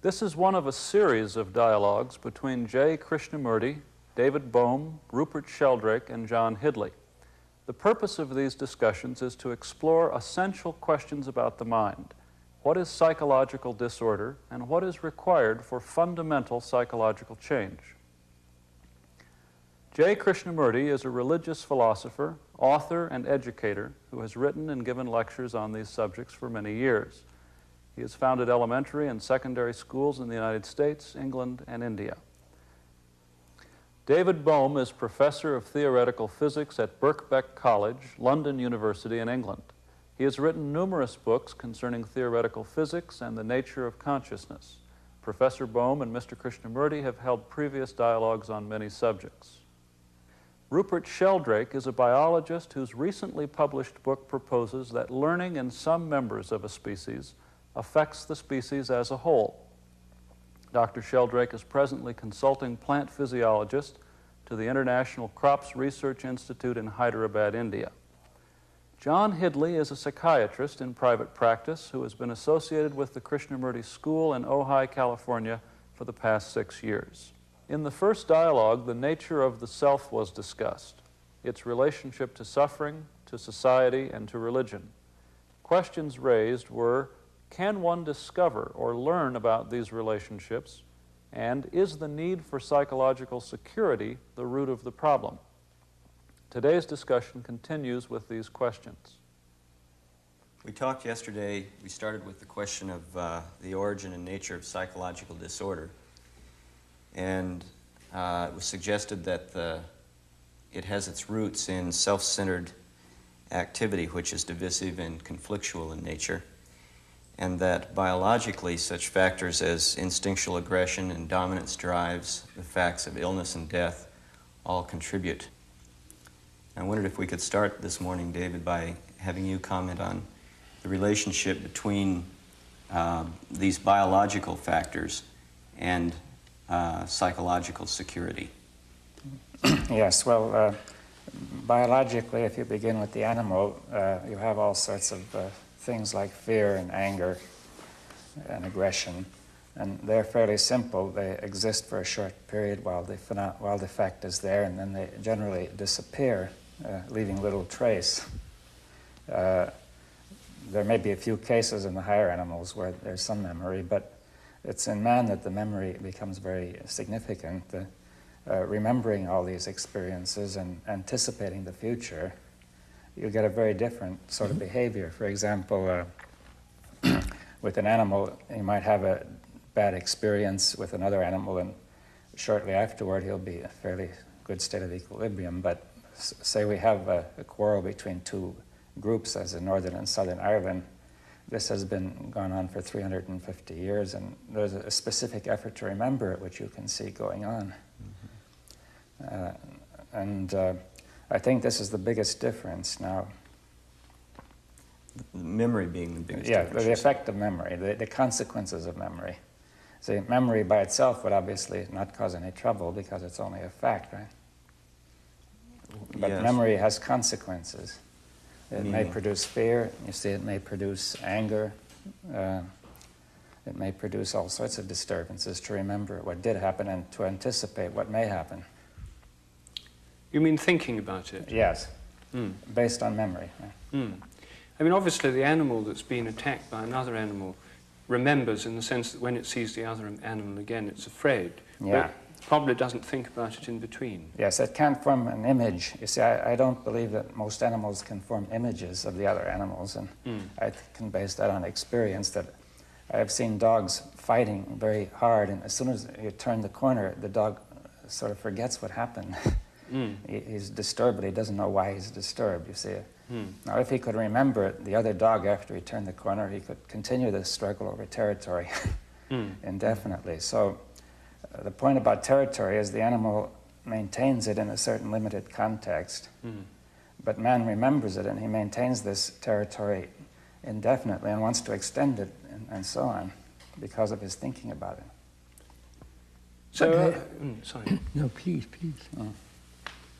This is one of a series of dialogues between J. Krishnamurti, David Bohm, Rupert Sheldrake, and John Hidley. The purpose of these discussions is to explore essential questions about the mind. What is psychological disorder, and what is required for fundamental psychological change? J. Krishnamurti is a religious philosopher, author, and educator who has written and given lectures on these subjects for many years. He has founded elementary and secondary schools in the United States, England, and India. David Bohm is professor of theoretical physics at Birkbeck College, London University in England. He has written numerous books concerning theoretical physics and the nature of consciousness. Professor Bohm and Mr. Krishnamurti have held previous dialogues on many subjects. Rupert Sheldrake is a biologist whose recently published book proposes that learning in some members of a species affects the species as a whole. Dr. Sheldrake is presently consulting plant physiologist to the International Crops Research Institute in Hyderabad, India. John Hidley is a psychiatrist in private practice who has been associated with the Krishnamurti School in Ojai, California for the past 6 years. In the first dialogue, the nature of the self was discussed, its relationship to suffering, to society, and to religion. Questions raised were, can one discover or learn about these relationships, and is the need for psychological security the root of the problem? Today's discussion continues with these questions. We talked yesterday, we started with the question of the origin and nature of psychological disorder. And it was suggested that it has its roots in self-centered activity, which is divisive and conflictual in nature, and that biologically such factors as instinctual aggression and dominance drives, the facts of illness and death, all contribute. I wondered if we could start this morning, David, by having you comment on the relationship between these biological factors and psychological security. Yes, well, biologically, if you begin with the animal, you have all sorts of things like fear and anger and aggression, and they're fairly simple. They exist for a short period while the effect is there, and then they generally disappear, leaving little trace. There may be a few cases in the higher animals where there's some memory, but it's in man that the memory becomes very significant. Remembering all these experiences and anticipating the future, you get a very different sort of behavior. For example, with an animal, you might have a bad experience with another animal, and shortly afterward he'll be in a fairly good state of equilibrium. But say we have a quarrel between two groups, as in Northern and Southern Ireland. This has been gone on for 350 years, and there's a specific effort to remember it, which you can see going on. Mm-hmm. I think this is the biggest difference now. Memory being the biggest difference. Yeah, the effect of memory, the consequences of memory. See, memory by itself would obviously not cause any trouble because it's only a fact, right? But yes. Memory has consequences. It may produce fear, you see, it may produce anger, it may produce all sorts of disturbances to remember what did happen and to anticipate what may happen. You mean thinking about it? Yes, based on memory. Right? I mean, obviously the animal that's been attacked by another animal remembers in the sense that when it sees the other animal again, it's afraid. Yeah. But probably doesn't think about it in between. Yes, it can't form an image. You see, I don't believe that most animals can form images of the other animals, and I can base that on experience. That I have seen dogs fighting very hard, and as soon as you turn the corner, the dog sort of forgets what happened. He's disturbed, but he doesn't know why he's disturbed, you see. Now, if he could remember the other dog after he turned the corner, he could continue the struggle over territory indefinitely. So the point about territory is the animal maintains it in a certain limited context, but man remembers it, and he maintains this territory indefinitely and wants to extend it and so on because of his thinking about it. So, sorry. No, please.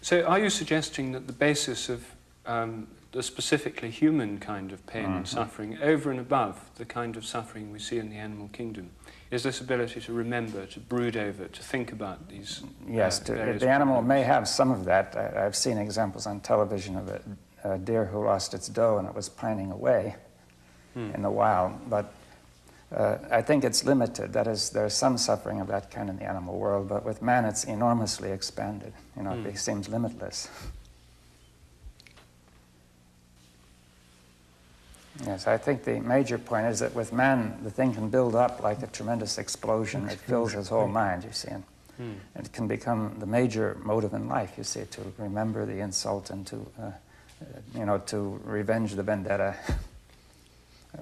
So are you suggesting that the basis of the specifically human kind of pain and suffering over and above the kind of suffering we see in the animal kingdom is this ability to remember, to brood over, to think about these Yes, various the animal problems. may have some of that. I've seen examples on television of a deer who lost its doe and it was pining away in the wild, but I think it's limited. That is, there's some suffering of that kind in the animal world, but with man it's enormously expanded. You know, it seems limitless. Yes, I think the major point is that with man, the thing can build up like a tremendous explosion that fills his whole mind, you see, and it can become the major motive in life, you see, to remember the insult and to, you know, to revenge the vendetta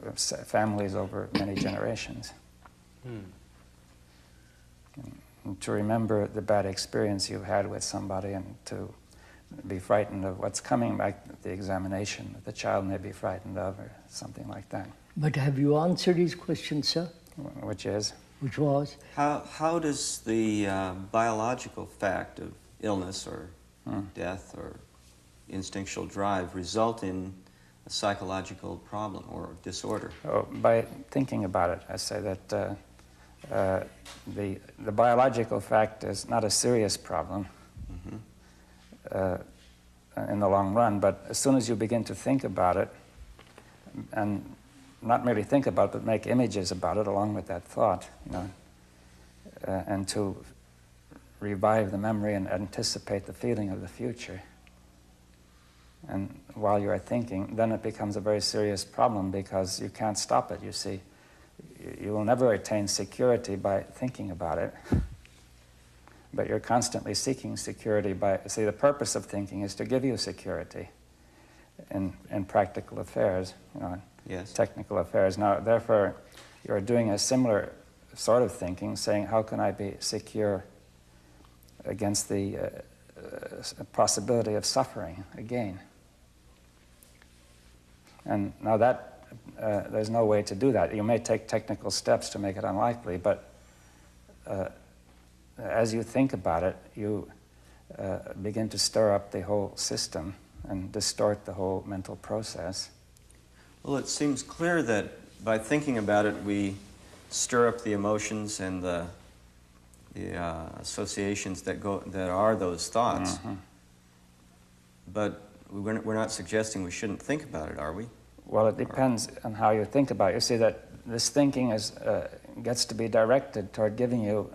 of families over many generations. And to remember the bad experience you had with somebody and to be frightened of what's coming, like the examination that the child may be frightened of or something like that. But have you answered his question, sir? Which is? Which was? How does the biological fact of illness or death or instinctual drive result in a psychological problem or disorder? Oh, by thinking about it, I say that the biological fact is not a serious problem in the long run, but as soon as you begin to think about it, and not merely think about it, but make images about it along with that thought, you know, and to revive the memory and anticipate the feeling of the future. And while you are thinking, then it becomes a very serious problem because you can't stop it, you see. You will never attain security by thinking about it, but you're constantly seeking security by, see, the purpose of thinking is to give you security in practical affairs, you know, Yes. technical affairs. Now, therefore, you're doing a similar sort of thinking, saying, how can I be secure against the possibility of suffering again? And now that, there's no way to do that. You may take technical steps to make it unlikely, but as you think about it, you begin to stir up the whole system and distort the whole mental process. Well, it seems clear that by thinking about it, we stir up the emotions and the associations that are those thoughts. But we're not suggesting we shouldn't think about it, are we? Well, it depends on how you think about it. You see that this thinking gets to be directed toward giving you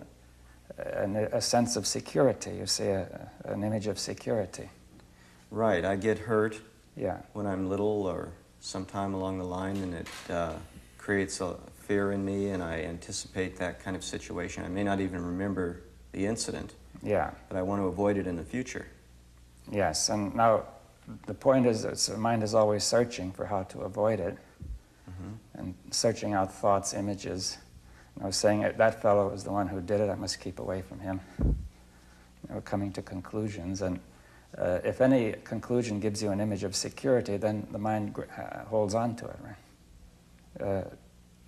a sense of security, you see, an image of security. Right. I get hurt Yeah. when I'm little or sometime along the line, and it creates a fear in me, and I anticipate that kind of situation. I may not even remember the incident, Yeah. but I want to avoid it in the future. Yes, and now the point is that the mind is always searching for how to avoid it, and searching out thoughts, images. You know, saying that fellow is the one who did it, I must keep away from him. You know, coming to conclusions, and if any conclusion gives you an image of security, then the mind holds on to it, right?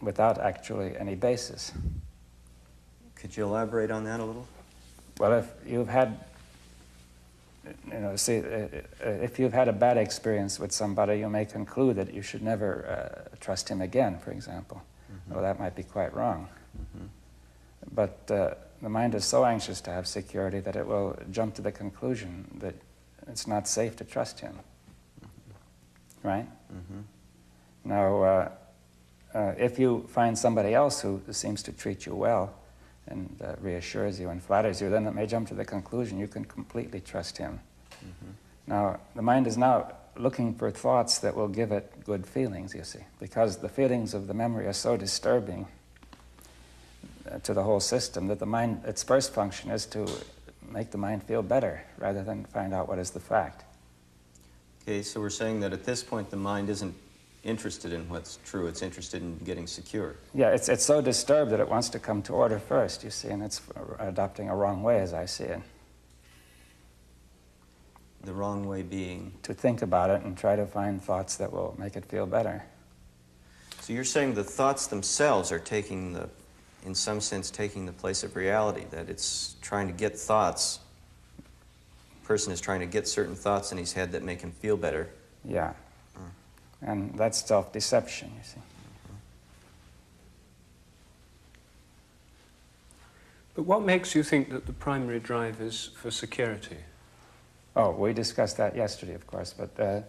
Without actually any basis. Could you elaborate on that a little? Well, if you've had, you know, see, if you've had a bad experience with somebody, you may conclude that you should never trust him again, for example. Well, that might be quite wrong. But the mind is so anxious to have security that it will jump to the conclusion that it's not safe to trust him. Right? Now, if you find somebody else who seems to treat you well and reassures you and flatters you, then it may jump to the conclusion you can completely trust him. Now, the mind is now looking for thoughts that will give it good feelings, you see, because the feelings of the memory are so disturbing to the whole system that the mind, its first function is to make the mind feel better rather than find out what is the fact. Okay, so we're saying that at this point the mind isn't interested in what's true, it's interested in getting secure. Yeah, it's so disturbed that it wants to come to order first, you see, and it's adopting a wrong way as I see it. The wrong way being? To think about it and try to find thoughts that will make it feel better. So you're saying the thoughts themselves are taking the, in some sense, taking the place of reality, that it's trying to get thoughts, the person is trying to get certain thoughts in his head that make him feel better, Yeah. And that's self-deception, you see. But what makes you think that the primary drive is for security? Oh, we discussed that yesterday, of course, but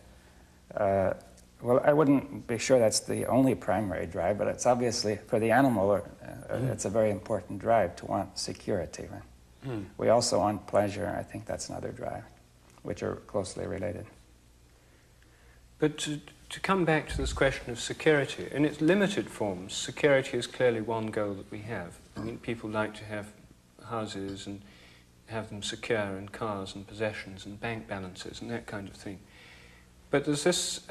well, I wouldn't be sure that's the only primary drive, but it's obviously, for the animal, it's a very important drive to want security. Right? We also want pleasure. I think that's another drive, which are closely related. But to come back to this question of security, in its limited forms, security is clearly one goal that we have. I mean, people like to have houses and have them secure, and cars and possessions and bank balances and that kind of thing. But there's this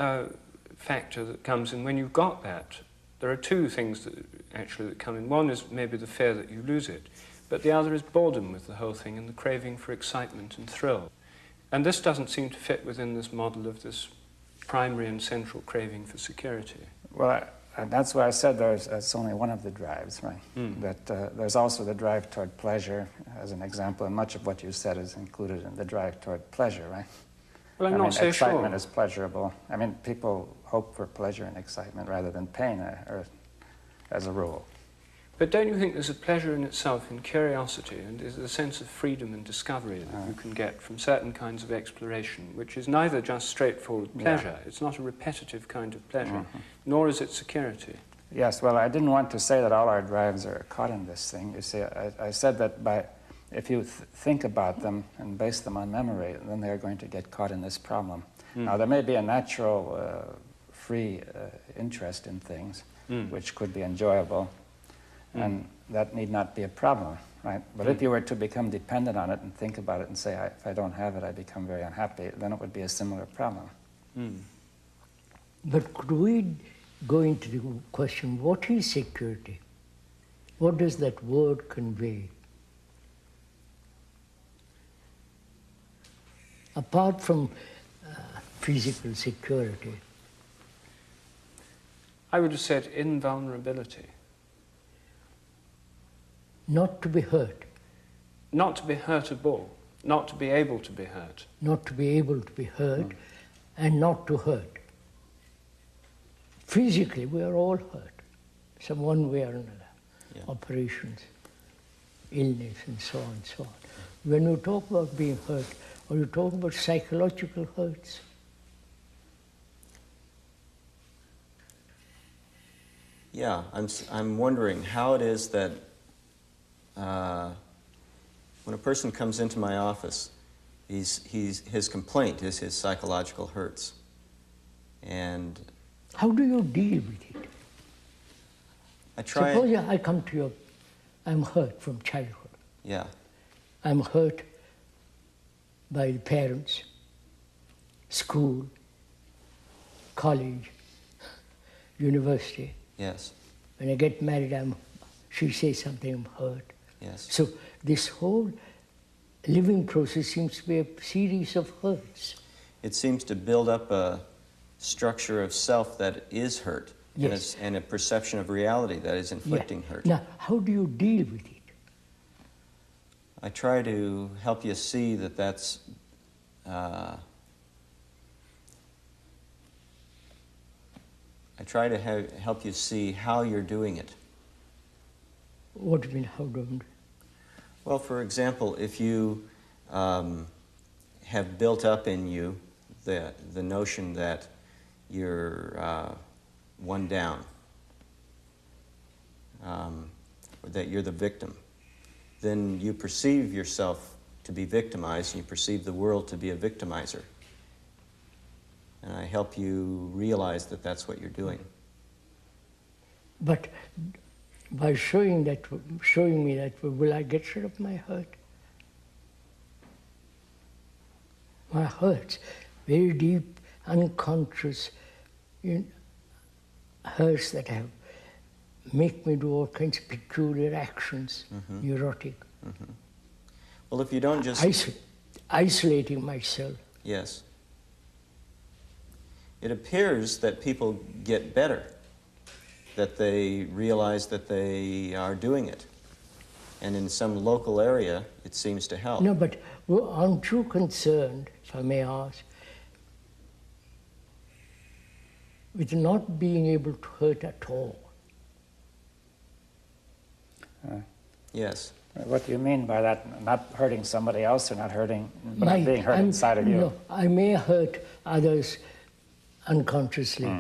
factor that comes in when you've got that. There are two things that come in. One is maybe the fear that you lose it, but the other is boredom with the whole thing and the craving for excitement and thrill. And this doesn't seem to fit within this model of this primary and central craving for security. Well, that's why I said it's only one of the drives, right? That there's also the drive toward pleasure, as an example, and much of what you said is included in the drive toward pleasure, right? Well, I'm not so sure. Excitement is pleasurable. I mean, people hope for pleasure and excitement rather than pain, as a rule. But don't you think there's a pleasure in itself in curiosity, and there's a sense of freedom and discovery that you can get from certain kinds of exploration, which is neither just straightforward pleasure, it's not a repetitive kind of pleasure, nor is it security. Yes, well, I didn't want to say that all our drives are caught in this thing. You see, I said that if you think about them and base them on memory, then they're going to get caught in this problem. Now, there may be a natural, free interest in things, which could be enjoyable, and that need not be a problem, right? But if you were to become dependent on it and think about it and say, if I don't have it, I become very unhappy, then it would be a similar problem. But could we go into the question, what is security? What does that word convey? Apart from physical security. I would have said invulnerability. Not to be hurt. Not to be hurtable. Not to be able to be hurt. Not to be able to be hurt, and not to hurt. Physically, we are all hurt, some one way or another. Yeah. Operations, illness, and so on and so on. When you talk about being hurt, or you talk about psychological hurts, Yeah, I'm wondering how it is that when a person comes into my office, his complaint is his psychological hurts. And how do you deal with it? I try. Suppose I come to you, I'm hurt from childhood. Yeah. I'm hurt by the parents, school, college, university. Yes. When I get married, she says something, I'm hurt. Yes. So this whole living process seems to be a series of hurts. It seems to build up a structure of self that is hurt, Yes. and a perception of reality that is inflicting hurt. Now, how do you deal with it? I try to help you see that that's I try to help you see how you're doing it. What do you mean, how do you? Well, for example, if you have built up in you the notion that you're one down, or that you're the victim, then you perceive yourself to be victimized, and you perceive the world to be a victimizer. And I help you realize that that's what you're doing. But by showing me that, will I get rid of my hurt? My hurts, very deep, unconscious hurts that have make me do all kinds of peculiar actions, neurotic. Well, if you don't just... Isolating myself. Yes. It appears that people get better, that they realize that they are doing it. And in some local area, it seems to help. No, but aren't you concerned, if I may ask, with not being able to hurt at all. Yes. What do you mean by that? Not hurting somebody else or not hurting, but being hurt inside of you? No, I may hurt others unconsciously,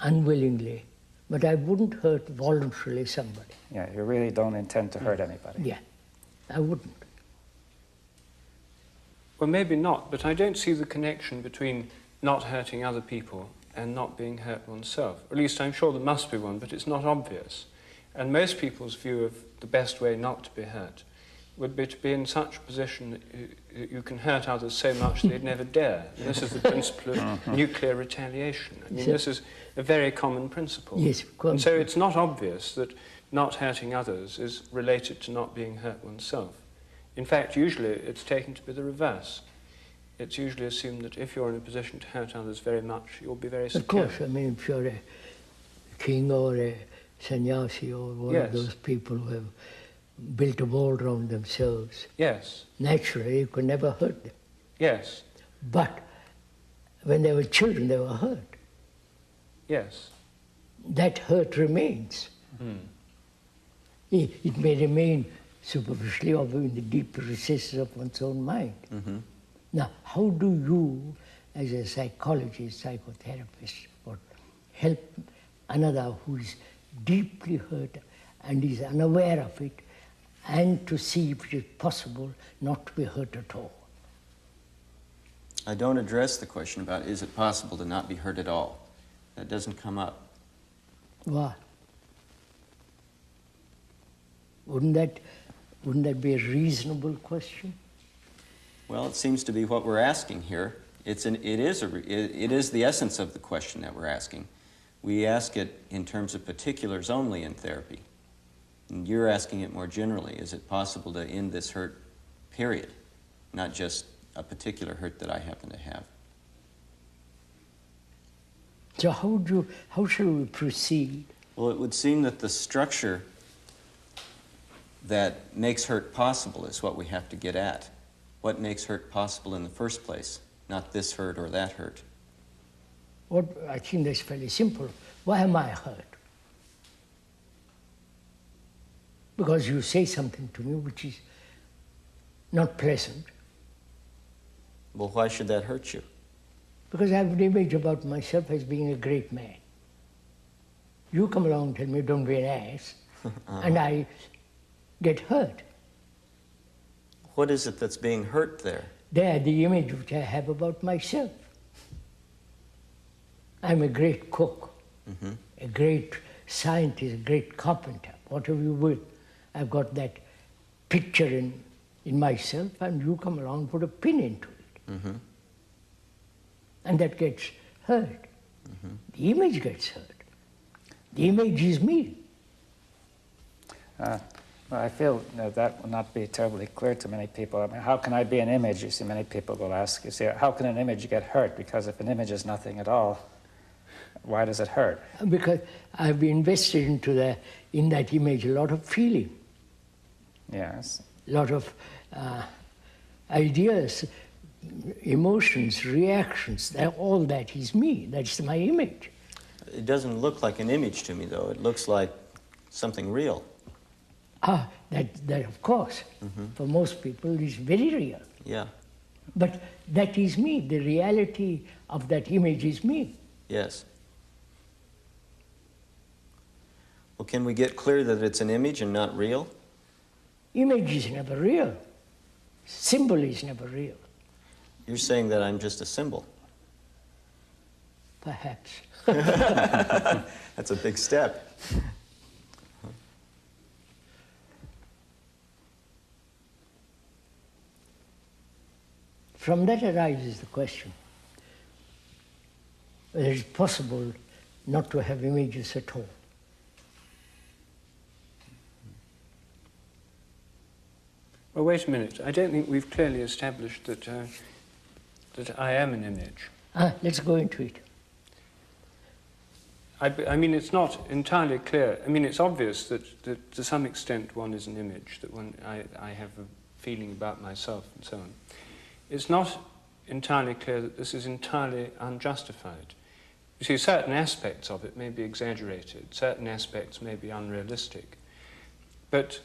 unwillingly, but I wouldn't hurt voluntarily somebody. Yeah, you really don't intend to hurt anybody. Yeah, I wouldn't. Well, maybe not, but I don't see the connection between not hurting other people and not being hurt oneself. Or at least I'm sure there must be one, but it's not obvious. And most people's view of the best way not to be hurt would be to be in such a position that you can hurt others so much they'd never dare. And this is the principle of nuclear retaliation. I mean, this is a very common principle. Yes, and so it's not obvious that not hurting others is related to not being hurt oneself. In fact, usually it's taken to be the reverse. It's usually assumed that if you're in a position to hurt others very much, you'll be very secure. Of course, I mean, if you're a king or a sannyasi or one of those people who have built a wall around themselves, yes, naturally you could never hurt them. Yes. But when they were children, they were hurt. Yes. That hurt remains. It may remain superficially or in the deep recesses of one's own mind. Now, how do you, as a psychologist, psychotherapist, help another who is deeply hurt and is unaware of it, and to see if it is possible not to be hurt at all? I don't address the question about is it possible to not be hurt at all. That doesn't come up. Why? Wouldn't that be a reasonable question? Well, it seems to be what we're asking here. It is the essence of the question that we're asking. We ask it in terms of particulars only in therapy. And you're asking it more generally. Is it possible to end this hurt, period? Not just a particular hurt that I happen to have. So how shall we proceed? Well, it would seem that the structure that makes hurt possible is what we have to get at. What makes hurt possible in the first place, not this hurt or that hurt. I think that's fairly simple. Why am I hurt? Because you say something to me which is not pleasant. Well, why should that hurt you? Because I have an image about myself as being a great man. You come along and tell me, don't be an ass, and I get hurt. What is it that's being hurt there? There, the image which I have about myself. I'm a great cook, a great scientist, a great carpenter, whatever you will. I've got that picture in myself, and you come along and put a pin into it. And that gets hurt. The image gets hurt. The image is me. Well, I feel that will not be terribly clear to many people. I mean, how can I be an image? You see, many people will ask, you see, how can an image get hurt? Because if an image is nothing at all, why does it hurt? Because I've invested in that image a lot of feeling. Yes. A lot of ideas, emotions, reactions. All that is me. That's my image. It doesn't look like an image to me, though. It looks like something real. That of course, for most people is very real. Yeah. But that is me. The reality of that image is me. Yes. Well, can we get clear that it's an image and not real? Image is never real. Symbol is never real. You're saying that I'm just a symbol. Perhaps. That's a big step. From that arises the question whether it's possible not to have images at all. Well, wait a minute. I don't think we've clearly established that I am an image. Let's go into it. I mean, it's not entirely clear. I mean, it's obvious that to some extent one is an image, that I have a feeling about myself and so on. It's not entirely clear that this is entirely unjustified. You see, certain aspects of it may be exaggerated, certain aspects may be unrealistic. But,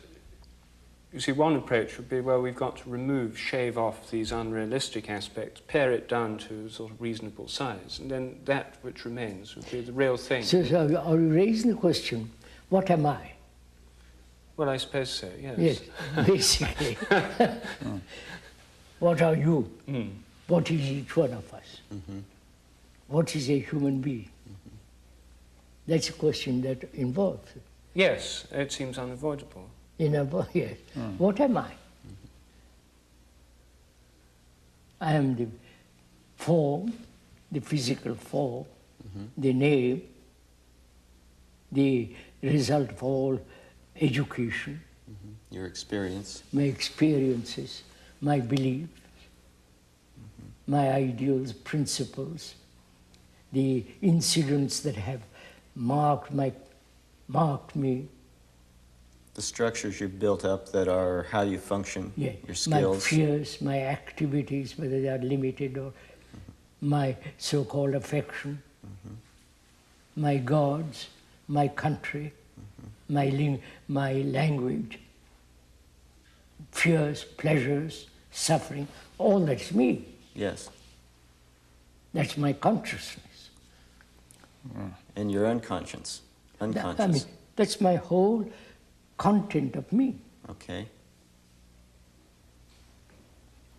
you see, one approach would be, well, we've got to shave off these unrealistic aspects, pare it down to a sort of reasonable size, and then that which remains would be the real thing. So are you raising the question, what am I? Well, I suppose so, yes. Yes, basically. What are you? Mm. What is each one of us? Mm-hmm. What is a human being? Mm-hmm. That's a question that involves. Yes, it seems unavoidable. Yes. What am I? I am the form, the physical form, the name, the result of all education, Your experience. my experiences, my beliefs, my ideals, principles, the incidents that have marked me. The structures you've built up that are how you function, Yeah. your skills. My fears, my activities, whether they are limited or my so-called affection, my gods, my country, my language, fears, pleasures, suffering, all that's me. Yes. That's my consciousness. And your unconscious. I mean, Unconscious. that's my whole content of me. Okay.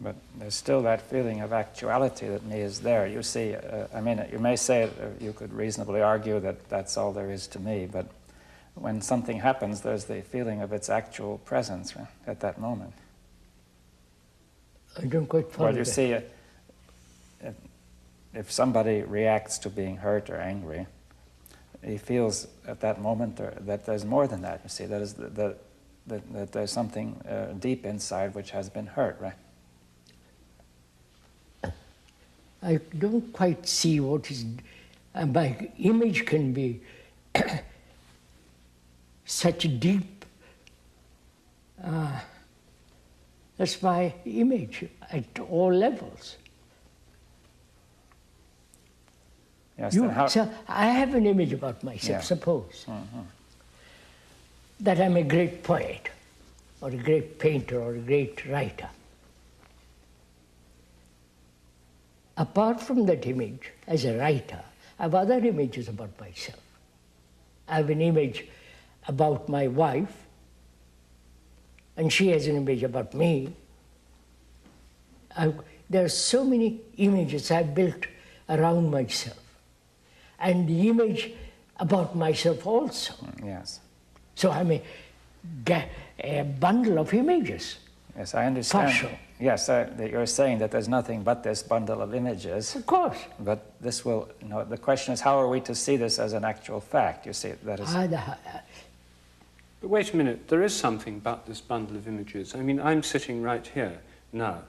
But there's still that feeling of actuality that me is there. You see, I mean, you may say, you could reasonably argue that that's all there is to me, but when something happens, there's the feeling of its actual presence at that moment. I don't quite follow Well, you that. see, if somebody reacts to being hurt or angry, he feels at that moment that there's more than that. You see, that there's something deep inside which has been hurt, right? I don't quite see what is... my image can be such deep... that's my image at all levels. Yes. So I have an image about myself, Yeah. suppose, that I'm a great poet, or a great painter, or a great writer. Apart from that image, as a writer, I have other images about myself. I have an image about my wife, and she has an image about me. There are so many images I've built around myself, and the image about myself also. Yes. So I'm a bundle of images. Yes, I understand. For sure. Yes, that you're saying that there's nothing but this bundle of images. Of course. But this will, the question is, how are we to see this as an actual fact? You see, that is... But wait a minute, there is something but this bundle of images. I mean, I'm sitting right here now,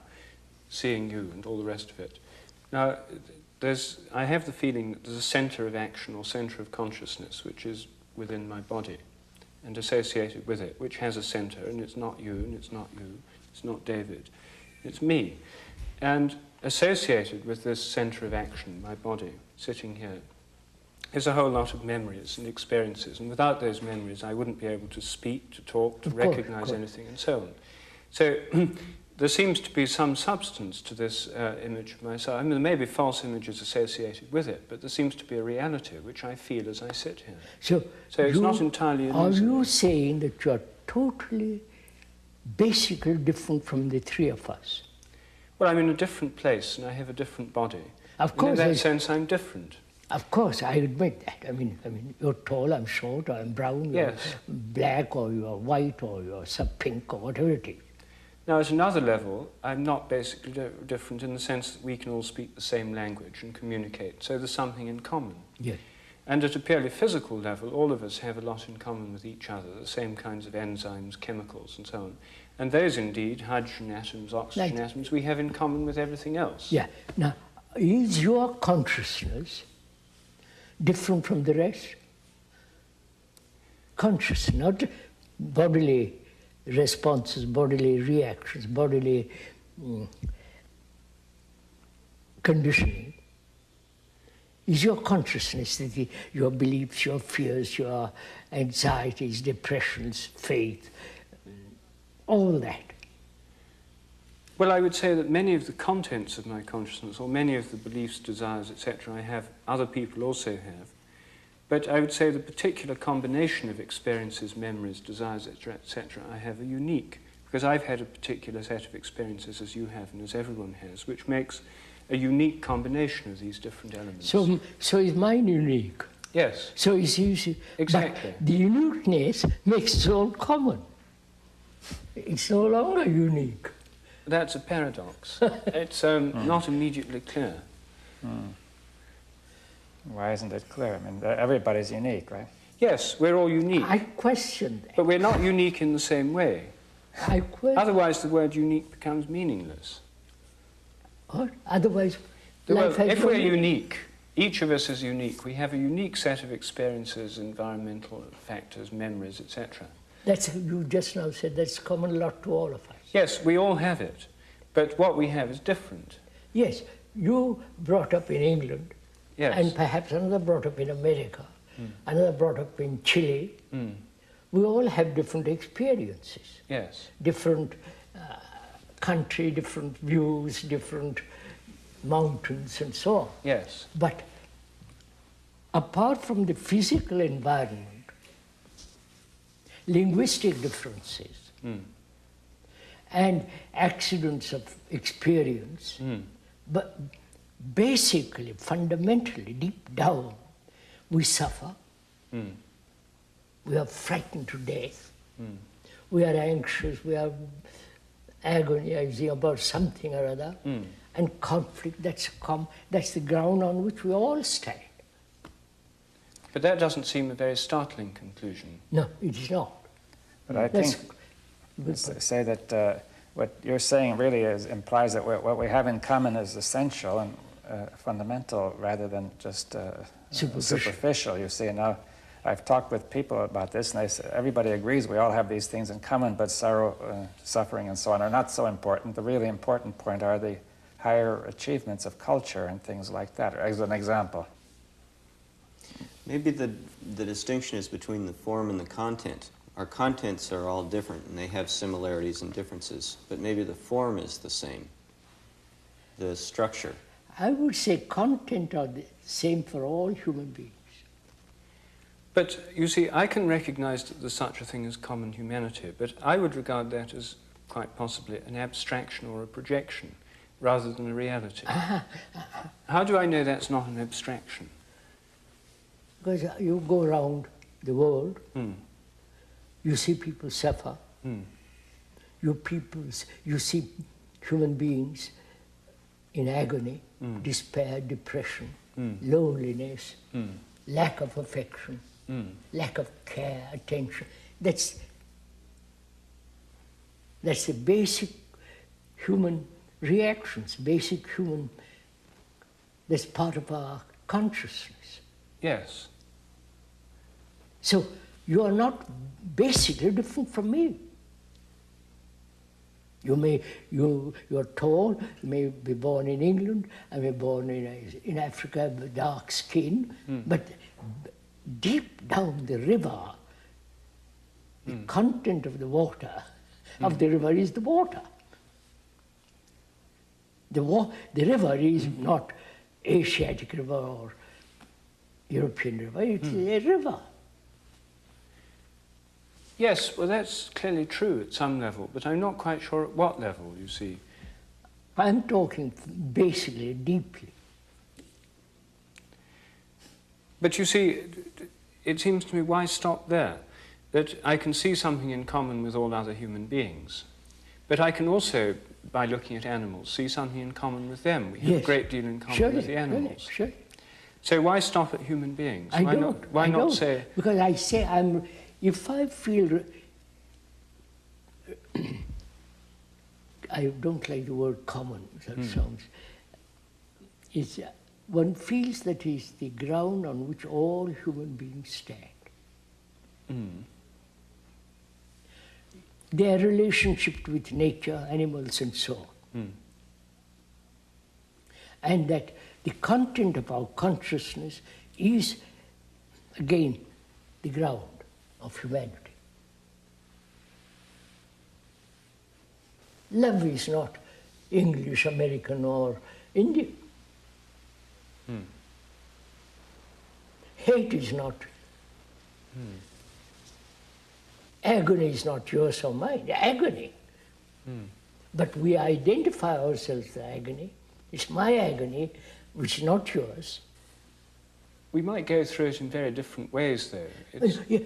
seeing you and all the rest of it. Now, I have the feeling that there's a center of action or center of consciousness which is within my body and associated with it, which has a center, and it's not you, and it's not you, it's not David, it's me. And associated with this center of action, my body, sitting here, is a whole lot of memories and experiences, and without those memories I wouldn't be able to speak, to talk, to recognize anything, and so on. So there seems to be some substance to this image of myself. I mean, there may be false images associated with it, but there seems to be a reality which I feel as I sit here. So it's not entirely illusory. Are you saying that you are totally, basically different from the three of us? Well, I'm in a different place, and I have a different body. Of course. In that sense, I'm different. Of course, I admit that. I mean, you're tall, I'm short, or I'm brown, you're black, or you're white, or you're pink, or whatever it is. Now, at another level, I'm not basically different in the sense that we can all speak the same language and communicate, so there's something in common. Yes. And at a purely physical level, all of us have a lot in common with each other, the same kinds of enzymes, chemicals, and so on. And those, indeed, hydrogen atoms, oxygen atoms, we have in common with everything else. Yeah. Now, is your consciousness different from the rest? Conscious, not bodily responses, bodily reactions, bodily conditioning. is your consciousness, your beliefs, your fears, your anxieties, depressions, faith, all that. Well, I would say that many of the contents of my consciousness, or many of the beliefs, desires, etc., I have, other people also have. But I would say the particular combination of experiences, memories, desires, etc., I have are unique, because I've had a particular set of experiences as you have and as everyone has, which makes a unique combination of these different elements. So is mine unique? Yes. So is you. Exactly. But the uniqueness makes it all common. It's no longer unique. That's a paradox. It's not immediately clear. Why isn't it clear? I mean, everybody's unique, right? Yes, we're all unique. I question that. But we're not unique in the same way. I question. Otherwise, the word unique becomes meaningless. What? Otherwise, Well, life has if no we're meaning. unique, each of us is unique. We have a unique set of experiences, environmental factors, memories, etc. That's you just now said. That's common lot to all of us. Yes, we all have it, but what we have is different. Yes, you brought up in England, Yes. and perhaps another brought up in America, another brought up in Chile. We all have different experiences, Yes. different country, different views, different mountains and so on. Yes. But apart from the physical environment, linguistic differences, and accidents of experience, but basically, fundamentally, deep down, we suffer. We are frightened to death. We are anxious, we are agonizing about something or other. And conflict, that's the ground on which we all stand. But that doesn't seem a very startling conclusion. No, it is not. But I That's think, say that what you're saying really implies that what we have in common is essential and fundamental rather than just superficial. You see, now I've talked with people about this, and everybody agrees we all have these things in common, but sorrow, suffering, and so on are not so important. The really important point are the higher achievements of culture and things like that, as an example. Maybe the distinction is between the form and the content. Our contents are all different, and they have similarities and differences, but maybe the form is the same, the structure. I would say content are the same for all human beings. But you see, I can recognize that there's such a thing as common humanity, but I would regard that as quite possibly an abstraction or a projection rather than a reality. How do I know that's not an abstraction? Because you go around the world, you see people suffer, you see human beings in agony, despair, depression, loneliness, lack of affection, lack of care, attention. That's the basic human reactions, basic human, that's part of our consciousness. Yes. So you are not basically different from me. You're tall, you may be born in England, I may be born in Africa with dark skin, but deep down the river, the content of the water, of the river is the water. The river is not Asiatic river or European river, it's a river. Yes, well, that's clearly true at some level, but I'm not quite sure at what level, you see. I'm talking basically, deeply. But you see, it seems to me, why stop there? That I can see something in common with all other human beings, but I can also, by looking at animals, see something in common with them. We have a great deal in common with the animals. Sure. So why stop at human beings? Why not say... Because I say if I feel... I don't like the word common, that sounds... one feels that is the ground on which all human beings stand. Their relationship with nature, animals and so on. and that the content of our consciousness is, again, the ground of humanity. Love is not English, American, or Indian. Hate is not. Agony is not yours or mine. Agony. But we identify ourselves with agony. It's my agony, which is not yours. We might go through it in very different ways, though. Yeah.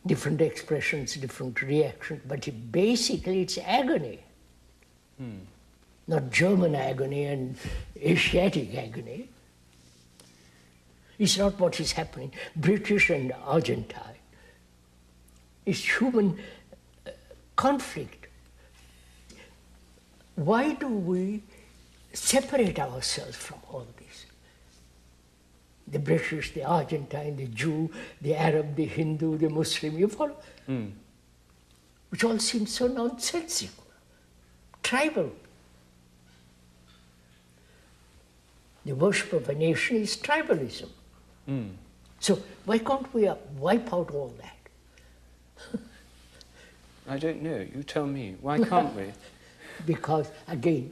Different expressions, different reactions, but basically it's agony. Not German agony and Asiatic agony. It's not what is happening. British and Argentine. It's human conflict. Why do we separate ourselves from all this? The British, the Argentine, the Jew, the Arab, the Hindu, the Muslim, you follow? Which all seems so nonsensical, tribal. The worship of a nation is tribalism. So why can't we wipe out all that? I don't know. You tell me. Why can't we? Because, again,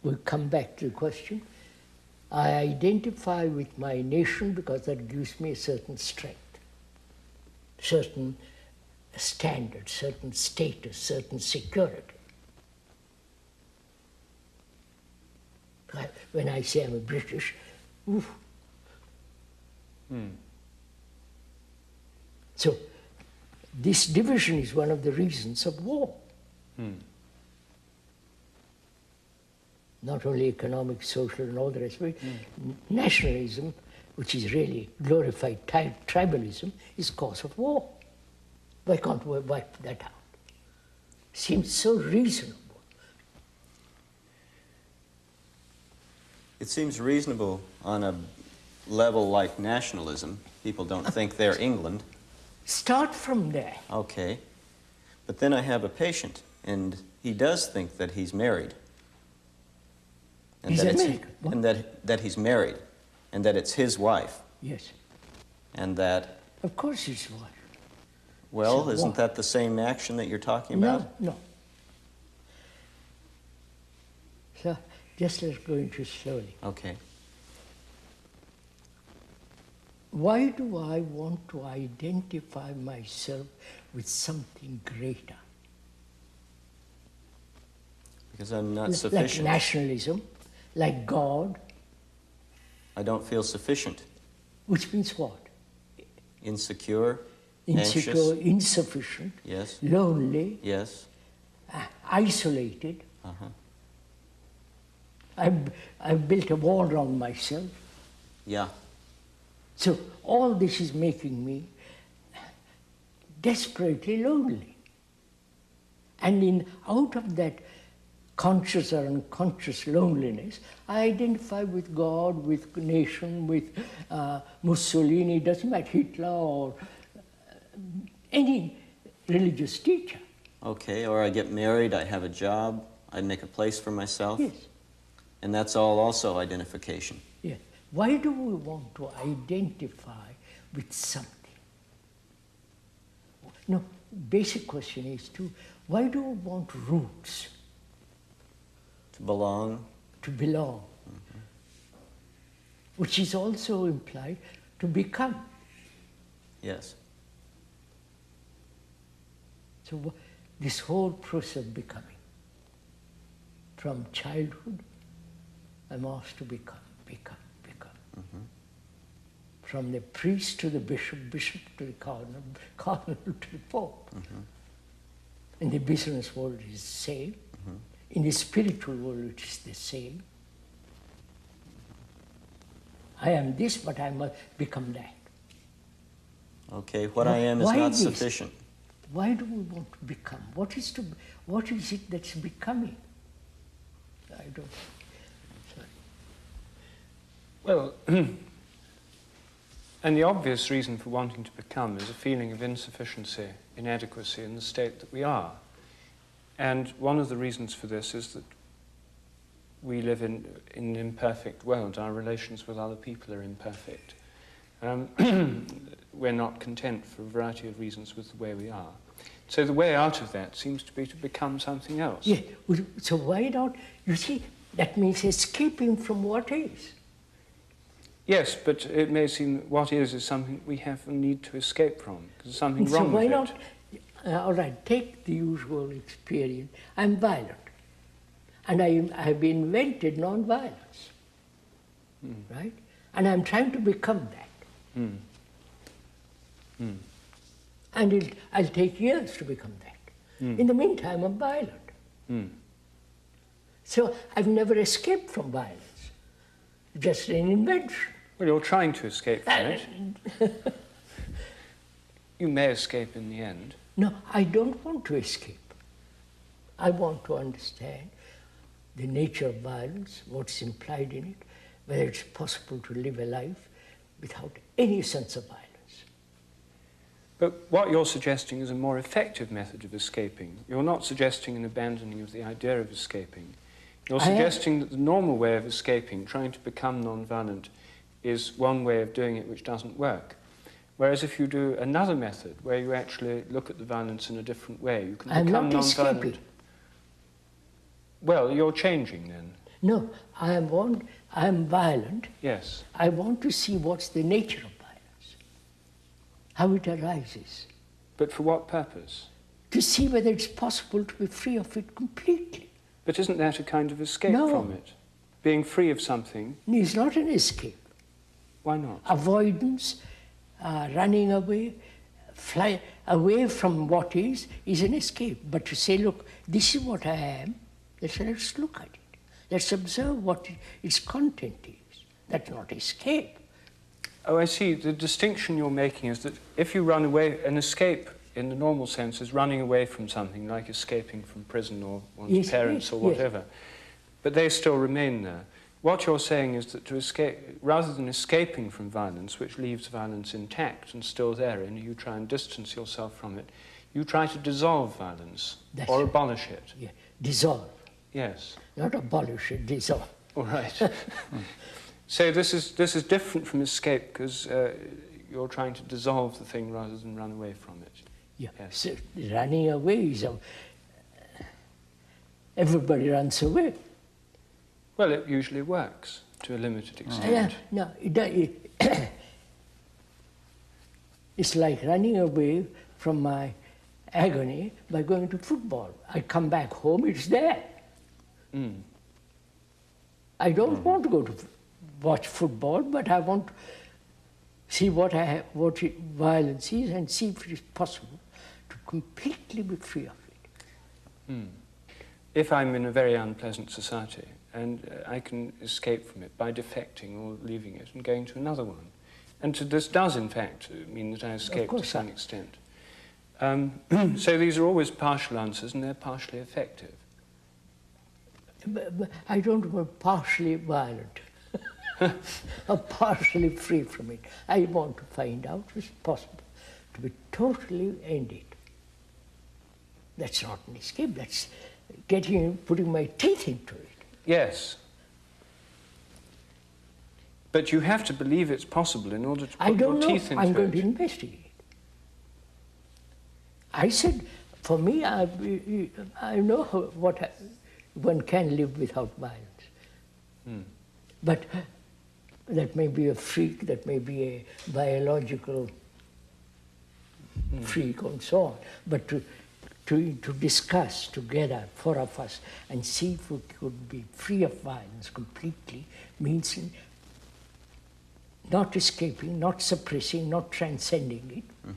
we'll come back to the question. I identify with my nation because that gives me a certain strength, certain standard, certain status, certain security. When I say I'm a British, oof. So this division is one of the reasons of war. Not only economic, social, and all the rest of it. Nationalism, which is really glorified tribalism, is cause of war. Why can't we wipe that out? Seems so reasonable. It seems reasonable on a level like nationalism. People don't think they're England. Start from there. Okay. But then I have a patient, and he does think that he's married. And He's that American. and that he's married, and that it's his wife. Yes. And that, Of course it's war. well, So isn't what? that the same action that you're talking about? No. So just let's go into it slowly. Okay. Why do I want to identify myself with something greater? Because I'm not Like sufficient. nationalism, like God, I don't feel sufficient. which means what? Insecure, Insecure, anxious. insufficient, Yes, lonely, yes. isolated. Uh-huh. I've built a wall around myself. Yeah. So all this is making me desperately lonely. And out of that conscious or unconscious loneliness, I identify with God, with nation, with Mussolini, doesn't matter, Hitler or any religious teacher. Okay, or I get married, I have a job, I make a place for myself. Yes. And that's all also identification. Yes. Why do we want to identify with something? No, basic question is too, why do we want roots? To belong. To belong. Which is also implied to become. Yes. So this whole process of becoming, from childhood, I'm asked to become. From the priest to the bishop, bishop to the cardinal, cardinal to the pope. In the business world it is the same. In the spiritual world it is the same. I am this, but I must become that. Okay, what I am is Why not this? sufficient. Why do we want to become? What is it that's becoming? I don't. Sorry. Well, and the obvious reason for wanting to become is a feeling of insufficiency, inadequacy in the state that we are. And one of the reasons for this is that we live in an imperfect world. Our relations with other people are imperfect. We're not content for a variety of reasons with the way we are. So the way out of that seems to be to become something else. Yeah, so why not, you see, that means escaping from what is. Yes, but it may seem that what is something we have a need to escape from, because there's something wrong with it. So why not, all right, take the usual experience. I'm violent, and I have invented non-violence, right? And I'm trying to become that. And I'll take years to become that. In the meantime, I'm violent. So I've never escaped from violence, just an invention. Well, you're trying to escape from it. You may escape in the end. No, I don't want to escape. I want to understand the nature of violence, what's implied in it, whether it's possible to live a life without any sense of violence. But what you're suggesting is a more effective method of escaping. You're not suggesting an abandoning of the idea of escaping. You're suggesting that the normal way of escaping, trying to become non-violent, is one way of doing it which doesn't work. Whereas if you do another method, where you actually look at the violence in a different way, you can become non-violent. Escaping. Well, you're changing then. No, I am violent. Yes. I want to see what's the nature of violence, how it arises. But for what purpose? To see whether it's possible to be free of it completely. But isn't that a kind of escape from it? Being free of something? It's not an escape. Why not? Avoidance, running away, fly away from what is an escape. But to say, look, this is what I am, let's look at it. Let's observe what its content is. That's not escape. Oh, I see. The distinction you're making is that if you run away, an escape in the normal sense is running away from something, like escaping from prison or one's parents or whatever. But they still remain there. What you're saying is that to escape, rather than escaping from violence, which leaves violence intact and still there, and you try and distance yourself from it, you try to dissolve violence or abolish it. Yeah. Dissolve. Yes. Not abolish it, dissolve. All right. So this is different from escape because you're trying to dissolve the thing rather than run away from it. Yeah. Yes. So running away is everybody runs away. Well, it usually works to a limited extent. No, it's like running away from my agony by going to football. I come back home, it's there. I don't want to go to watch football, but I want to see what violence is and see if it is possible to completely be free of it. If I'm in a very unpleasant society, and I can escape from it by defecting or leaving it and going to another one. And this does, in fact, mean that I escape to some extent. So these are always partial answers, and they're partially effective. But I don't want partially violent or partially free from it. I want to find out if it's possible to be totally ended. That's not an escape, that's putting my teeth into it. Yes. But you have to believe it's possible in order to put your teeth into it. I'm going to investigate. I said, for me, I know what one can live without violence. But that may be a freak, that may be a biological freak and so on. But to discuss together, four of us, and see if we could be free of violence completely means not escaping, not suppressing, not transcending it,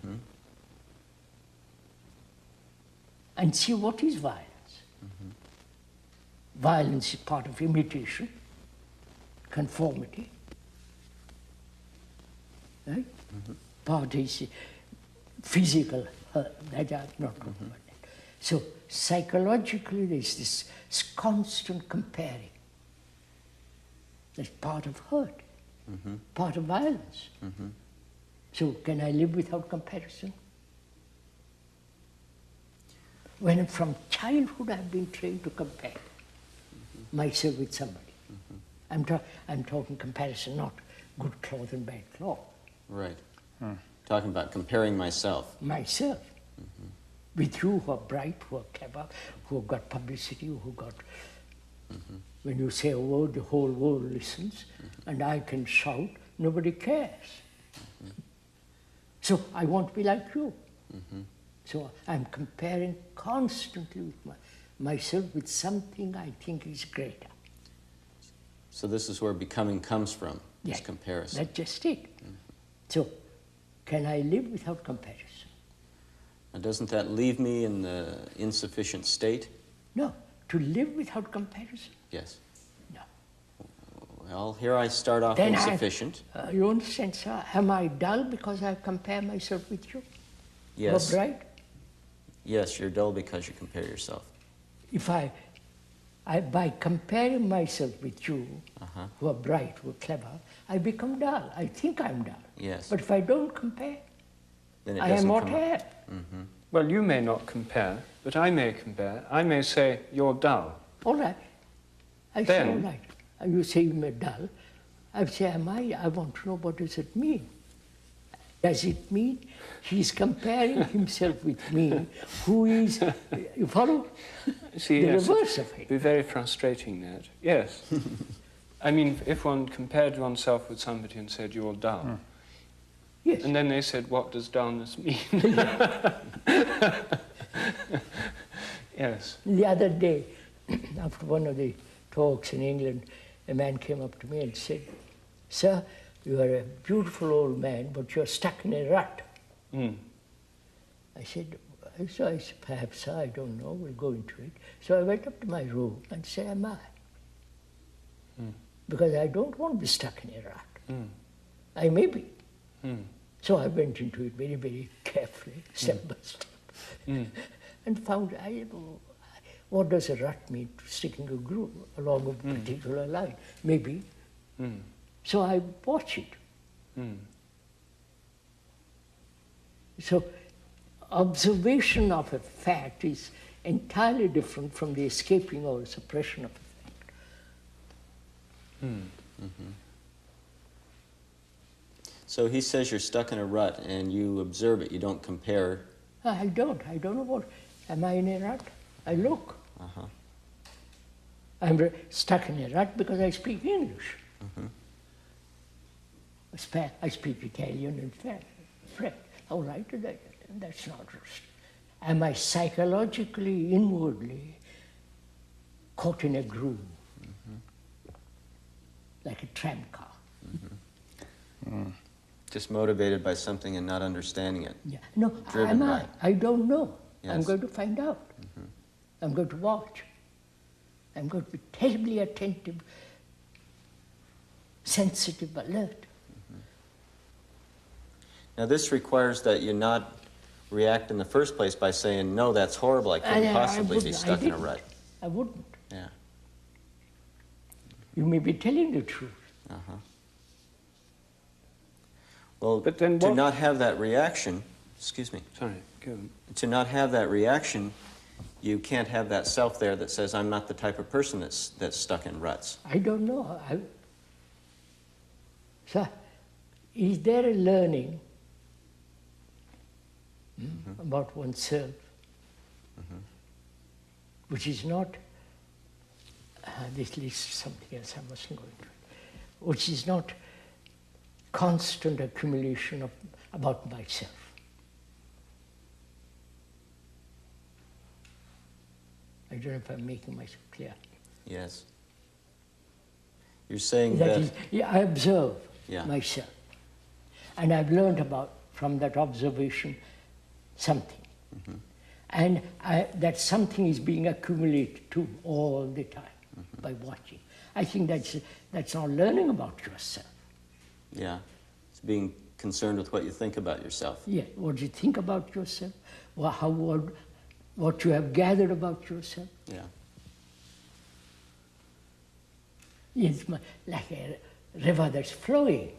and see what is violence. Violence is part of imitation, conformity, right? Part is physical, that I'm not talking about. So psychologically there's this constant comparing. That's part of hurt, part of violence. So can I live without comparison? When from childhood I've been trained to compare. myself with somebody. I'm talking comparison, not good cloth and bad cloth. Right. Talking about comparing myself. Myself. With you who are bright, who are clever, who have got publicity, who got... When you say a word, the whole world listens, and I can shout, nobody cares. So I want to be like you. So I'm comparing constantly with myself with something I think is greater. So this is where becoming comes from, this Yeah, comparison. that's just it. So can I live without comparison? Now, doesn't that leave me in the insufficient state? No. To live without comparison? Yes. No. Well, here I start off Then insufficient. You understand, sir? Am I dull because I compare myself with you? Yes. You're bright? Yes, you're dull because you compare yourself. If by comparing myself with you, who are bright, who are clever, I become dull. I think I'm dull. Yes. But if I don't compare, Then it I doesn't am come what I up. am. Well, you may not compare, but I may compare. I may say, you're dull. All right. I say, Then- all right. You say you're dull. I say, am I? I want to know, what does it mean? Does it mean he's comparing himself with me, who is, you follow? See, The yes, reverse of it'd it. be very frustrating, that. Yes. I mean, if one compared oneself with somebody and said, you're dull, Yes. and then they said, what does dullness mean? Yes. The other day, after one of the talks in England, a man came up to me and said, "Sir, you are a beautiful old man, but you're stuck in a rut." I said, perhaps, I don't know, we'll go into it. So I went up to my room and said, am I? Because I don't want to be stuck in a rut. I may be. So I went into it very, very carefully, step by step, and found, what does a rut mean? Sticking a groove along a particular line. Maybe. So I watch it. So observation of a fact is entirely different from the escaping or suppression of a fact. So he says you're stuck in a rut and you observe it, you don't compare. I don't know what. Am I in a rut? I look. I'm stuck in a rut because I speak English. I speak Italian and French. All right, that's not just. Am I psychologically, inwardly caught in a groove? Like a tram car. Just motivated by something and not understanding it. Yeah. No, Driven am I? by. I don't know. I'm Yes. going to find out. I'm going to watch. I'm going to be terribly attentive, sensitive, alert. Now this requires that you not react in the first place by saying, no, that's horrible, I couldn't possibly be wouldn't. stuck in a didn't. rut. I wouldn't. Yeah. You may be telling the truth. Well, But then to what- not have that reaction, excuse me, Sorry, go on. to not have that reaction, you can't have that self there that says, I'm not the type of person that's stuck in ruts. I don't know. So, is there a learning about oneself which is not, this leads to something else, I mustn't go into it, which is not constant accumulation of about myself? I don't know if I'm making myself clear. Yes. You're saying That that, is, I observe Yeah. myself. And I've learned from that observation something. And that something is being accumulated too all the time by watching. I think that's not learning about yourself. yeah, it's being concerned with what you think about yourself. Yeah, what you think about yourself, what you have gathered about yourself. Yeah. It's like a river that's flowing.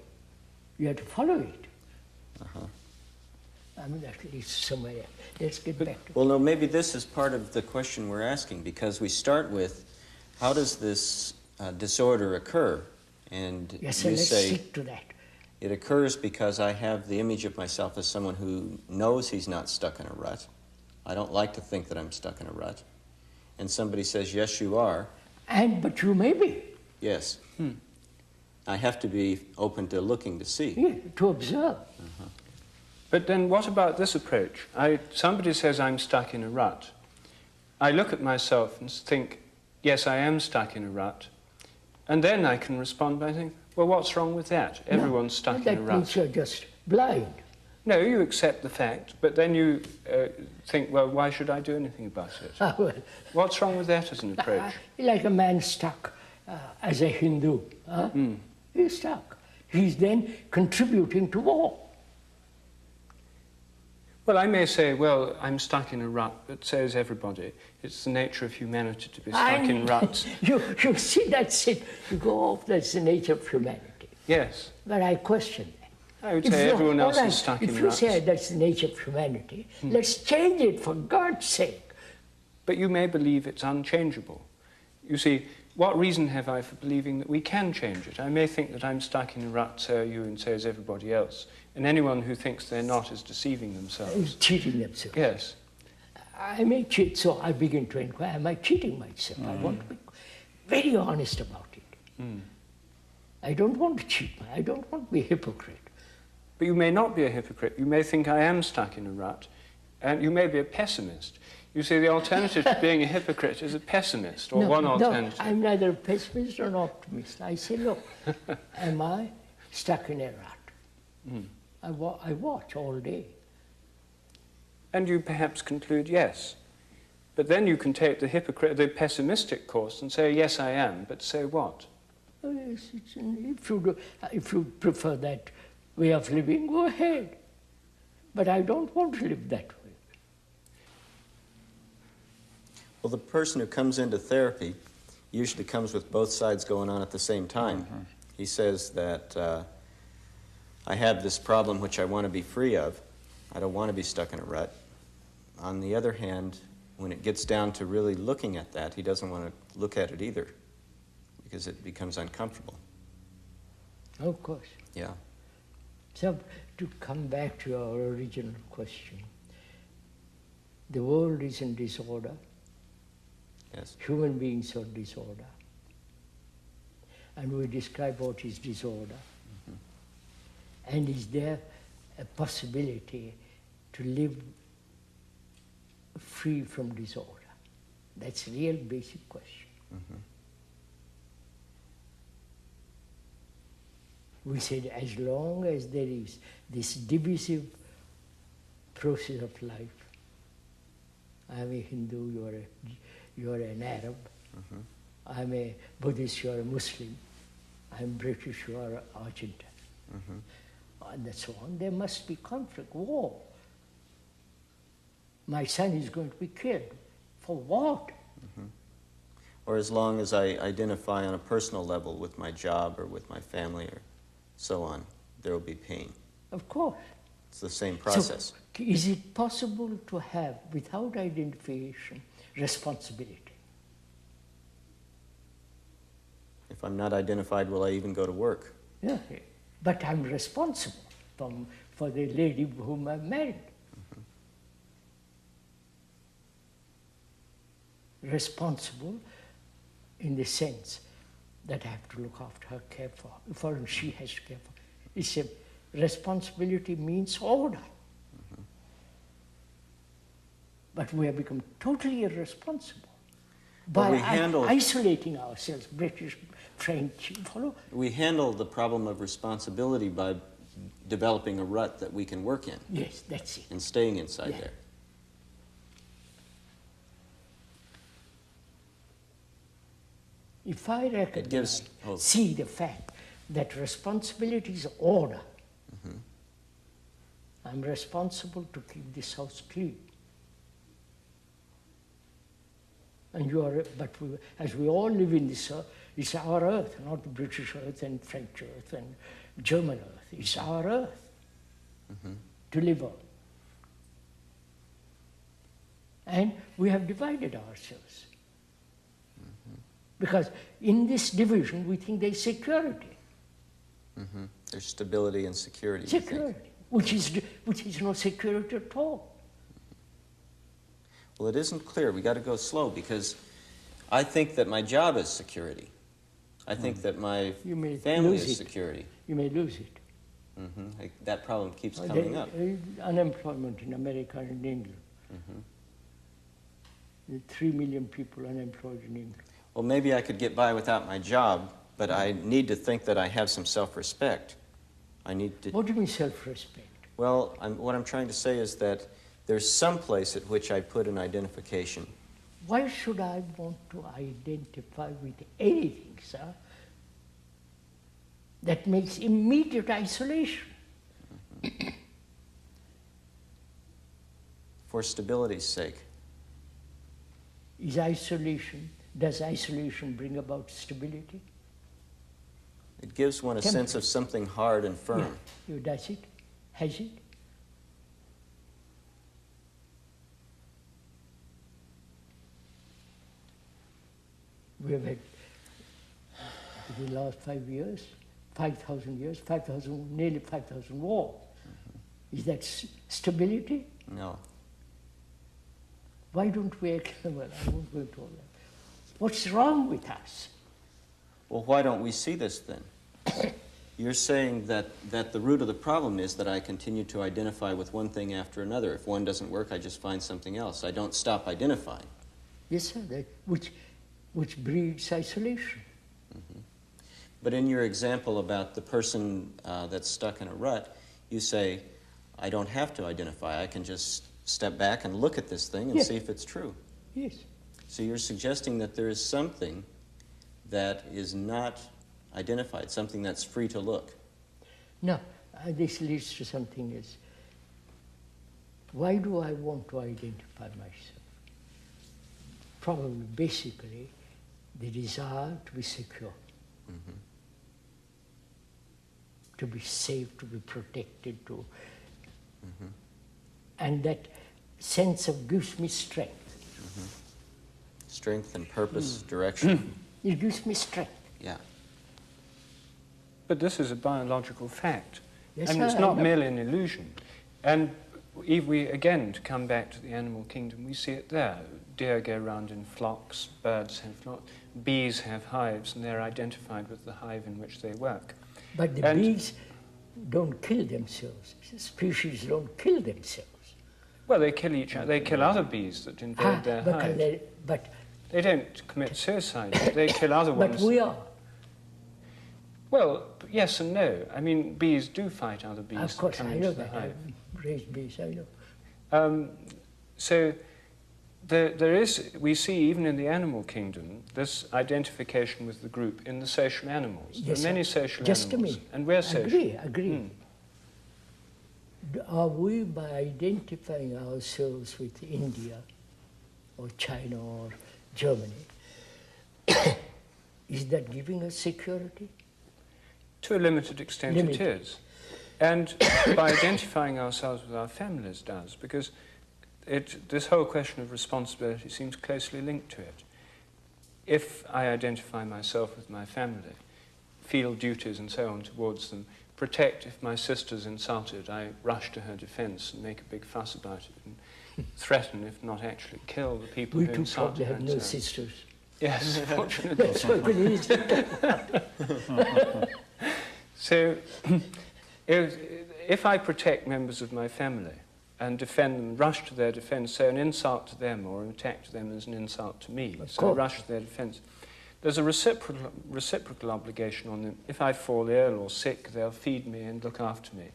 You have to follow it. I mean, that leads somewhere else. Let's get back to Well, no, maybe this is part of the question we're asking, because we start with how does this disorder occur? And Yes, you let's say stick to that. it occurs because I have the image of myself as someone who knows he's not stuck in a rut. I don't like to think that I'm stuck in a rut. And somebody says, yes, you are. But you may be. Yes. I have to be open to looking to see. Yeah, to observe. But then what about this approach? Somebody says I'm stuck in a rut. I look at myself and think, yes, I am stuck in a rut. And then I can respond by saying, well, what's wrong with that? Everyone's stuck in a That rut. means you're just blind. No, you accept the fact, but then you think, well, why should I do anything about it? Well, What's wrong with that as an approach? like a man stuck as a Hindu. He's stuck. He's then contributing to war. Well, I may say, well, I'm stuck in a rut, but says everybody. It's the nature of humanity to be stuck in ruts. You see, that's it. You go off, that's the nature of humanity. Yes. But I question that. I would say everyone else all is stuck in If ruts. you say that's the nature of humanity, let's change it for God's sake. But you may believe it's unchangeable. You see, what reason have I for believing that we can change it? I may think that I'm stuck in a rut, so are you, and so is everybody else. And anyone who thinks they're not is deceiving themselves. Cheating themselves. Yes. I may cheat, so I begin to inquire, am I cheating myself? I want to be very honest about it. I don't want to cheat. I don't want to be a hypocrite. But you may not be a hypocrite. You may think I am stuck in a rut, and you may be a pessimist. You see, the alternative to being a hypocrite is a pessimist, or one alternative. No, I'm neither a pessimist nor an optimist. I say, look, am I stuck in a rut? I watch all day. And you perhaps conclude yes. But then you can take the pessimistic course and say, yes, I am, but say what? Oh, yes, if you prefer that way of living, go ahead. But I don't want to live that way. Well, the person who comes into therapy usually comes with both sides going on at the same time. He says that I have this problem which I want to be free of. I don't want to be stuck in a rut. On the other hand, when it gets down to really looking at that, he doesn't want to look at it either because it becomes uncomfortable. Of course. Yeah. So, to come back to your original question, the world is in disorder. Yes. Human beings are disorder. And we describe what is disorder. And is there a possibility to live free from disorder? That's a real basic question. We said as long as there is this divisive process of life, I'm a Hindu, you're an Arab, I'm a Buddhist, you're a Muslim, I'm British, you're Argentine, and so on, there must be conflict, war. My son is going to be killed. For what? Or as long as I identify on a personal level with my job or with my family or so on, there will be pain. Of course. It's the same process. So, is it possible to have, without identification, responsibility? If I'm not identified, will I even go to work? Yeah, but I'm responsible for the lady whom I married. Responsible in the sense that I have to look after her, care for her, she has to care for her. It's a responsibility means order. But we have become totally irresponsible by isolating ourselves, British, French, follow? We handle the problem of responsibility by developing a rut that we can work in. Yes, that's it. And staying inside there. If I recognize, see the fact that responsibility is order, I'm responsible to keep this house clean. And as we all live in this earth, it's our earth, not the British earth and French earth and German earth. It's our earth to live on. And we have divided ourselves. Because in this division, we think there's security. Mm-hmm. There's stability and security. you think. Security, which is no security at all. Well, it isn't clear. We got to go slow because I think that my job is security. I think that my You may family lose is it. security. You may lose it. Mm-hmm. That problem keeps coming up. Unemployment in America and England. There are 3 million people unemployed in England. Well, maybe I could get by without my job, but I need to think that I have some self-respect. I need to... What do you mean self-respect? Well, what I'm trying to say is that there's some place at which I put an identification. Why should I want to identify with anything, sir, that makes immediate isolation? For stability's sake. Does isolation bring about stability? It gives one a sense of something hard and firm. Yeah. Does it? Has it? We have had, in the last 5 years, 5,000 years, nearly 5,000 wars. Is that stability? No. Why don't we, well, I won't go into all that. What's wrong with us? Well, why don't we see this then? You're saying that the root of the problem is that I continue to identify with one thing after another. If one doesn't work, I just find something else. I don't stop identifying. Yes, sir, which breeds isolation. But in your example about the person that's stuck in a rut, you say, I don't have to identify. I can just step back and look at this thing and see if it's true. Yes. So you're suggesting that there is something that is not identified, something that's free to look. No, this leads to something else. Why do I want to identify myself? Probably, basically, the desire to be secure, to be safe, to be protected, and that sense of gives me strength. Strength and purpose, direction. It gives me strength. Yeah. But this is a biological fact. Yes, I mean, it's sir, not I know. merely an illusion. And if we, again, to come back to the animal kingdom, we see it there. Deer go around in flocks, birds have flocks, bees have hives, and they're identified with the hive in which they work. But the bees don't kill themselves. Species don't kill themselves. Well, they kill each other. They kill other bees that invade their hive. But They don't commit suicide. They kill other ones. But we are. Well, yes and no. I mean, bees do fight other bees Of course, that come I know into the that. hive. I've raised bees, I know. So there is, we see even in the animal kingdom, this identification with the group in the social animals. Yes, there are many sir. social Just animals. a minute. And we're social. Agree. Are we, by identifying ourselves with India or China or Germany, is that giving us security? To a limited extent it is. And by identifying ourselves with our families does, because this whole question of responsibility seems closely linked to it. If I identify myself with my family, feel duties and so on towards them, protect if my sister's insulted, I rush to her defense and make a big fuss about it and threaten, if not actually kill, the people We who too insult probably her. have and no so on. sisters. Yes, fortunately. That's what we need. So, if I protect members of my family and defend them, rush to their defense, so an insult to them or an attack to them is an insult to me, so I rush to their defense. There's a reciprocal obligation on them. If I fall ill or sick, they'll feed me and look after me.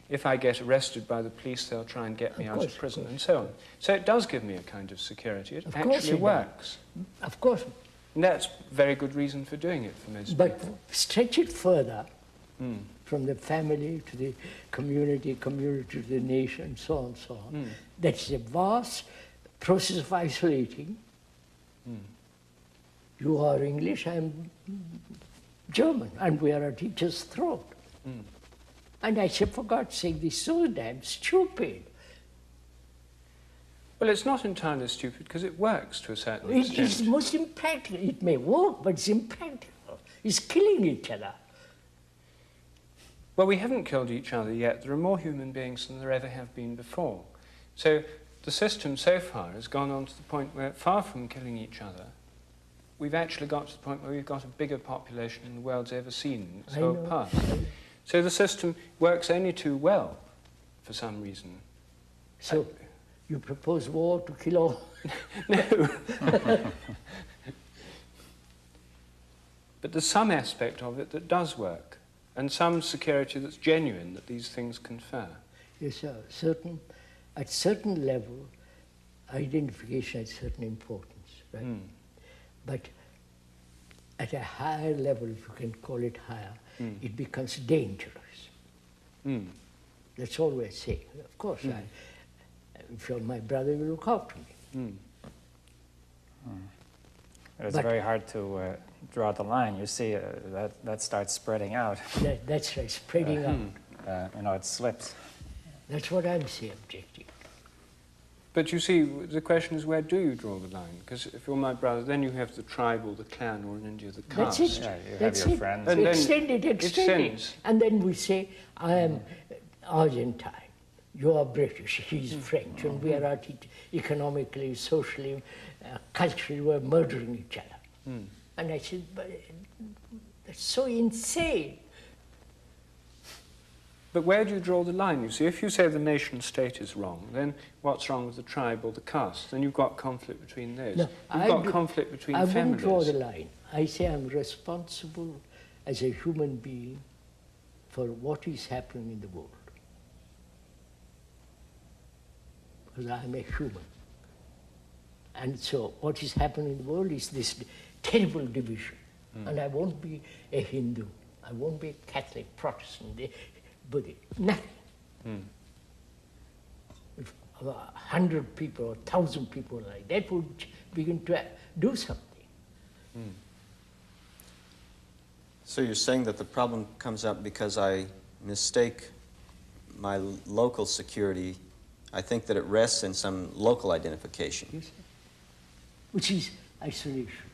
If I get arrested by the police, they'll try and get me out of prison, and so on. So it does give me a kind of security. It actually works. Of course. And that's very good reason for doing it for most But people. stretch it further from the family to the community to the nation, so on, so on. That's a vast process of isolating. You are English, I'm German, and we are at each other's throat. And I said, for God's sake, this is so damn stupid. Well, it's not entirely stupid because it works to a certain It's extent. most impractical. It may work, but it's impractical. It's killing each other. Well, we haven't killed each other yet. There are more human beings than there ever have been before. So the system so far has gone on to the point where, far from killing each other, we've actually got to the point where we've got a bigger population than the world's ever seen in its whole past. So the system works only too well, for some reason. So you propose war to kill all? No. But there's some aspect of it that does work, and some security that's genuine that these things confer. Yes, sir. At certain level, identification has certain importance, right? But at a higher level, if you can call it higher, it becomes dangerous. That's all we're saying. Of course, if you're my brother, you look after me. It's But- very hard to draw the line. You see, that starts spreading out. That's right, spreading out. You know, it slips. That's what I'm saying, objective. But you see, the question is, where do you draw the line? Because if you're my brother, then you have the tribal, the clan, or in India, the caste. That's it. Yeah, you have That's your it. friends. And then Extend it. it sends. And then we say, I am Argentine, you are British, he's French, and we are economically, socially, culturally, we're murdering each other. And I said, but that's so insane. But where do you draw the line? You see, if you say the nation state is wrong, then what's wrong with the tribe or the caste? Then you've got conflict between those. No, You've got conflict between I families. wouldn't draw the line. I say I'm responsible as a human being for what is happening in the world. Because I'm a human. And so what is happening in the world is this terrible division. And I won't be a Hindu. I won't be a Catholic, Protestant, Buddhist, nothing. If 100 people or 1,000 people like that would begin to do something. So you're saying that the problem comes up because I mistake my local security. I think that it rests in some local identification. Yes, which is isolation.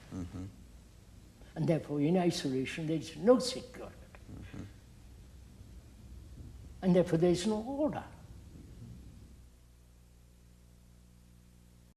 And therefore, in isolation, there is no security. And therefore, there is no order.